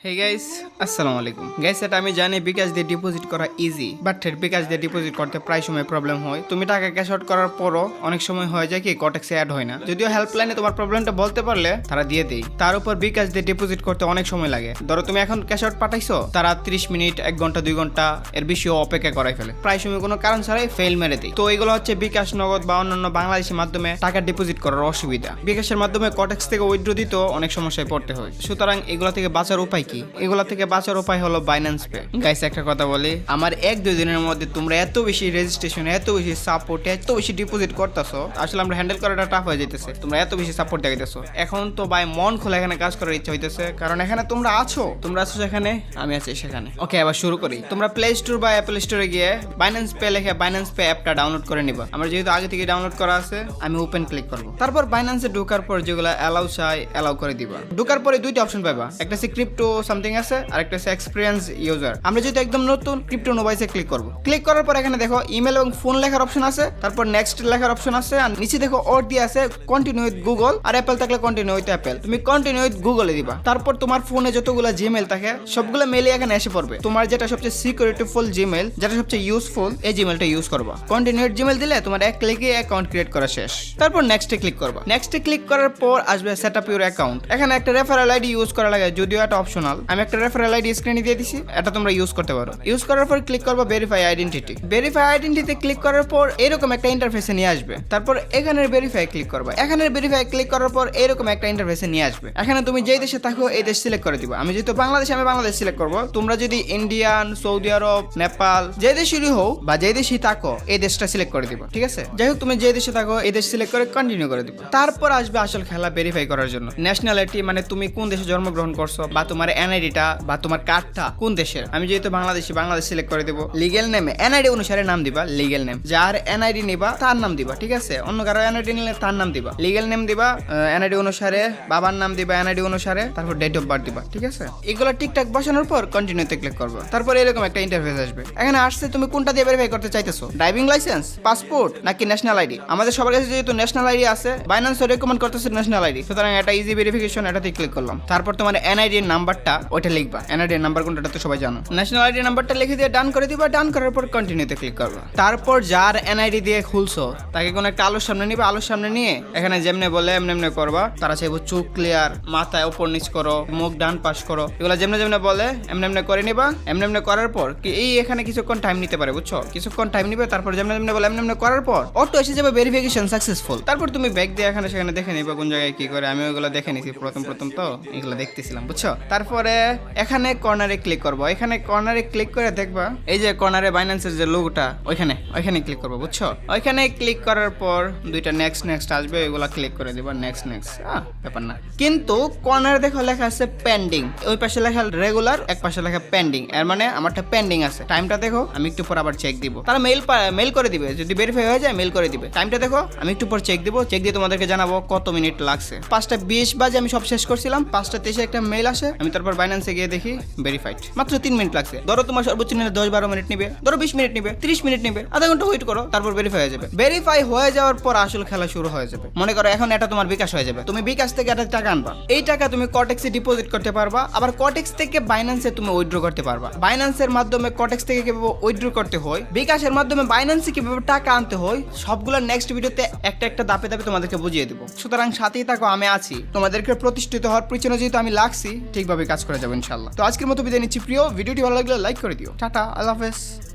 Hey guys, আসসালামু আলাইকুম guys. এটা আমি জানি বিকাশ দিয়ে ডিপোজিট করা ইজি, বাট বিকাশ দিয়ে ডিপোজিট করতে প্রায় সময় প্রবলেম হয়। তুমি টাকা ক্যাশ আউট করার পরও অনেক সময় হয়ে যায় কি কটেক্সে অ্যাড হয় না। যদিও হেল্পলাইনে তোমার প্রবলেমটা বলতে পারলে তারা দিয়ে দেয়। তার উপর বিকাশ দিয়ে ডিপোজিট করতে অনেক সময় লাগে। ধরো তুমি এখন ক্যাশ আউট পাঠাইছো, তারা 30 মিনিট, 1 ঘন্টা, 2 ঘন্টা এর বেশিও অপেক্ষা করাই ফেলে। প্রায় সময় কোনো কারণ ছাড়াই ফেল মেরে দেয়। তো এগুলো হচ্ছে বিকাশ, নগদ বা অন্যান্য বাংলাদেশি মাধ্যমে টাকা ডিপোজিট করার অসুবিধা। বিকাশের মাধ্যমে কটেক্স থেকে উইথড্র দিতেও অনেক সমস্যায় পড়তে হয়। সুতরাং এগুলো থেকে বাঁচার উপায় কি? এগুলো থেকে বাঁচার উপায় হলো বাইন্যান্স পে। গাইস, একটা কথা বলি, আমার 1-2 দিনের মধ্যে তোমরা এত বেশি রেজিস্ট্রেশন, এত বেশি সাপোর্ট, এত বেশি ডিপোজিট করতেছো, আসলে আমরা হ্যান্ডেল করাটা টাফ হয়ে যাইতেছে। তোমরা এত বেশি সাপোর্ট দেখাইতেছো, এখন তো ভাই মন খোলা এখানে কাজ করার ইচ্ছা হইতেছে, কারণ এখানে তোমরা আছো সেখানে, আমি আছি সেখানে। ওকে, আবার শুরু করি। তোমরা প্লে স্টোর বা অ্যাপল স্টোরে গিয়ে বাইন্যান্স পে লিখে বাইন্যান্স পে অ্যাপটা ডাউনলোড করে নিবা। আমার যেহেতু আগে থেকে ডাউনলোড করা আছে, আমি ওপেন ক্লিক করবো। তারপর বাইন্যান্সে ঢোকার পর যেগুলো অ্যালাউ চাই অ্যালাউ করে দিবা। ঢোকার পরে দুইটা অপশন পাবা, একটা হচ্ছে ক্রিপ্টো সামথিং আছে, আর একটা হচ্ছে এক্সপিরিয়েন্স ইউজার। আমরা যেহেতু একদম নতুন, ক্রিপ্টো নোভাইসে ক্লিক করব। ক্লিক করার পর এখানে দেখো ইমেল এবং ফোন লেখার অপশন আছে, তারপর নেক্সট লেখার অপশন আছে, আর নিচে দেখো ওর দিয়ে আছে কন্টিনিউ উইথ গুগল, আর অ্যাপল থাকলে কন্টিনিউ উইথ অ্যাপল। তুমি কন্টিনিউ উইথ গুগলে দিবা। তারপর তোমার ফোনে যতগুলো জিমেল থাকে সবগুলো মেলে এখানে এসে পড়বে। তোমার যেটা সবচেয়ে সিকিউরিটিফুল জিমেল, যেটা সবচেয়ে ইউজফুল, এই জিমেলটা ইউজ করবা। কন্টিনিউ জিমেল দিলে তোমার এক ক্লিকে অ্যাকাউন্ট ক্রিয়েট করা শেষ। তারপর নেক্সটে ক্লিক করবা। নেক্সটে ক্লিক করার পর আসবে সেটআপ ইউর অ্যাকাউন্ট। এখানে একটা রেফারেল আইডি ইউজ করা লাগে, যদিও এটা অপশনাল। আমি একটা রেফারেল আইডি স্ক্রিনে দিয়ে দিছি, এটা তোমরা ইউজ করতে পারো। ইউজ করার পর ক্লিক করবা ভেরিফাই আইডেন্টিটি। ভেরিফাই আইডেন্টিটিতে ক্লিক করার পর এরকম একটা ইন্টারফেসে নিয়ে আসবে। তারপর এখানের ভেরিফাই ক্লিক করবা। এখানের ভেরিফাই ক্লিক করার পর এরকম একটা ইন্টারফেসে নিয়ে আসবে। এখানে তুমি যেই দেশে থাকো এই দেশ সিলেক্ট করে দিবা। আমি যেহেতু বাংলাদেশ, আমি বাংলাদেশ সিলেক্ট করব। তোমরা যদি ইন্ডিয়ান, সৌদি আরব, নেপাল, যে দেশেরই হোক বা যে দেশেই থাকো এই দেশটা সিলেক্ট করে দিবা। ঠিক আছে, যাই হোক তুমি যে দেশে থাকো এই দেশ সিলেক্ট করে কন্টিনিউ করে দিবা। তারপর আসবে আসল খেলা, ভেরিফাই করার জন্য ন্যাশনালিটি, মানে তুমি কোন দেশে জন্মগ্রহণ করছো বা তোমার এনআইডিটা বা তোমার কার্ডটা কোন দেশের। আমি যেহেতু বাংলাদেশি, বাংলাদেশ সিলেক্ট করে দেবো। লিগেল নেমে এনআইডি অনুসারে নাম দিবা, লিগেল নেম। যার এনআইডি নিবা তার নাম দিবা। ঠিক আছে, অন্য কারো এনআইডি নিলে তার নাম দিবা। লিগেল নেম দিবা এনআইডি অনুসারে, বাবার নাম দিবা এনআইডি অনুসারে, তারপর ডেট অফ বার্থ দিবা। ঠিক আছে, এগুলো ঠিকঠাক বসানোর পর কন্টিনিউতে ক্লিক করবা। তারপর এরকম একটা ইন্টারফেস আসবে। এখানে আসছে তুমি কোনটা দিয়ে ভেরিফাই করতে চাইতেছো, ড্রাইভিং লাইসেন্স, পাসপোর্ট নাকি ন্যাশনাল আইডি। আমাদের সবার কাছে যেহেতু ন্যাশনাল আইডি আছে, বাইন্যান্স রেকমেন্ড করতেছে ন্যাশনাল আইডি, সুতরাং এটা ইজি ভেরিফিকেশন, এটাতে ক্লিক করলাম। তারপর তোমার এনআইডি নাম্বারটা ওইটা লিখবা। এনআইডি নাম্বার কোনটা তো সবাই জানো। ন্যাশনাল আইডি নাম্বারটা লিখে দিয়ে ডান করে দিবা। ডান করার পর কন্টিনিউতে ক্লিক করবা। তারপর যার এনআইডি দিয়ে খুলছো তাকে কোনো একটা আলোর সামনে নিবা। আলোর সামনে নিয়ে এখানে যেমনে বলে এমনি করবা। তারা চাইবো চোখ ক্লিয়ার, মাথায় ওপর নিচ করো, মুখ ডান পাশ করো, এগুলো যেমনে বলে এমনি করে নিবা। এমনি করার পর কি এই এখানে কিছুক্ষণ টাইম নিতে পারে, বুঝছো, কিছুক্ষণ টাইম নিবে। তারপর যেমনে বলে এমনি করার পর অটো এসে যাবে ভেরিফিকেশন সাকসেসফুল। তারপর তুমি ব্যাক দিয়ে এখানে সেখানে দেখে নিবা কোন জায়গায় কি করে। আমি ওইগুলো দেখে নিছি প্রথম তো এগুলো দেখতেছিলাম, বুঝছো। তারপরে এখানে কর্নারে ক্লিক করবো। এখানে কর্নারে ক্লিক করে দেখবা এই যে কর্নারে বাইন্যান্সের যে লোগোটা ওইখানে ক্লিক করবো, বুঝছো। ওইখানে ক্লিক করার পর দুইটা নেক্সট আসবে, এগুলা ক্লিক করে দিবা। নেক্সট ব্যাপার না। কিন্তু কর্নারে দেখো লেখা আছে পেন্ডিং। ওই পাশে লেখা রেগুলার, এক পাশে লেখা পেন্ডিং। এর মানে আমারটা পেন্ডিং আছে। টাইমটা দেখো, আমি একটু পর আবার চেক দিব। তারা মেল করে দিবে, যদি ভেরিফাই হয়ে যায় মেল করে দিবে। টাইমটা দেখো, আমি একটু পর চেক দিব। চেক দিয়ে তোমাদেরকে জানাবো কত মিনিট লাগছে। 5:20 বাজে আমি সব শেষ করছিলাম। 5:23 একটা মেল আসে। আমি তারপর বাইন্যান্সে গিয়ে দেখি ভেরিফাইড। মাত্র 3 মিনিট লাগছে। ধরো তোমার সর্বোচ্চ নিলে 10-12 মিনিট নিবে, ধরো 20 মিনিট নিবে, 30 মিনিট নিবে, আধা ঘন্টা ওয়েট করো, তারপর ভেরিফাই হয়ে যাবে। ভেরিফাই হয়ে যাওয়ার পর আসল খেলা শুরু হয়ে যাবে। মনে করো এখন এটা তোমার বিকাশ হয়ে যাবে। তুমি বিকাশ থেকে একটা টাকা আনবা। এই টাকা তুমি কটেক্সে ডিপোজিট করতে পারবা, আবার কটেক্স থেকে বাইন্যান্সে তুমি উইথড্র করতে পারবা। বাইন্যান্সের মাধ্যমে কটেক্স থেকে কিভাবে উইথড্র করতে হয়, বিকাশের মাধ্যমে বাইন্যান্সে কিভাবে টাকা আনতে হয়, সবগুলো নেক্সট ভিডিওতে একটা ধাপে তোমাদেরকে বুঝিয়ে দেবো। সুতরাং সাথেই থাকো, আমি আছি। তোমাদেরকে প্রতিষ্ঠিত হওয়ার পিছনে যেহেতু আমি লাগছি, ঠিকভাবে কাজ করে যাবো ইনশাল্লাহ। তো আজকের মতো বিদায় নিচ্ছি প্রিয়। ভিডিওটি ভালো লাগলে লাইক করে দিও। টাটা, আল্লাহ হাফেজ।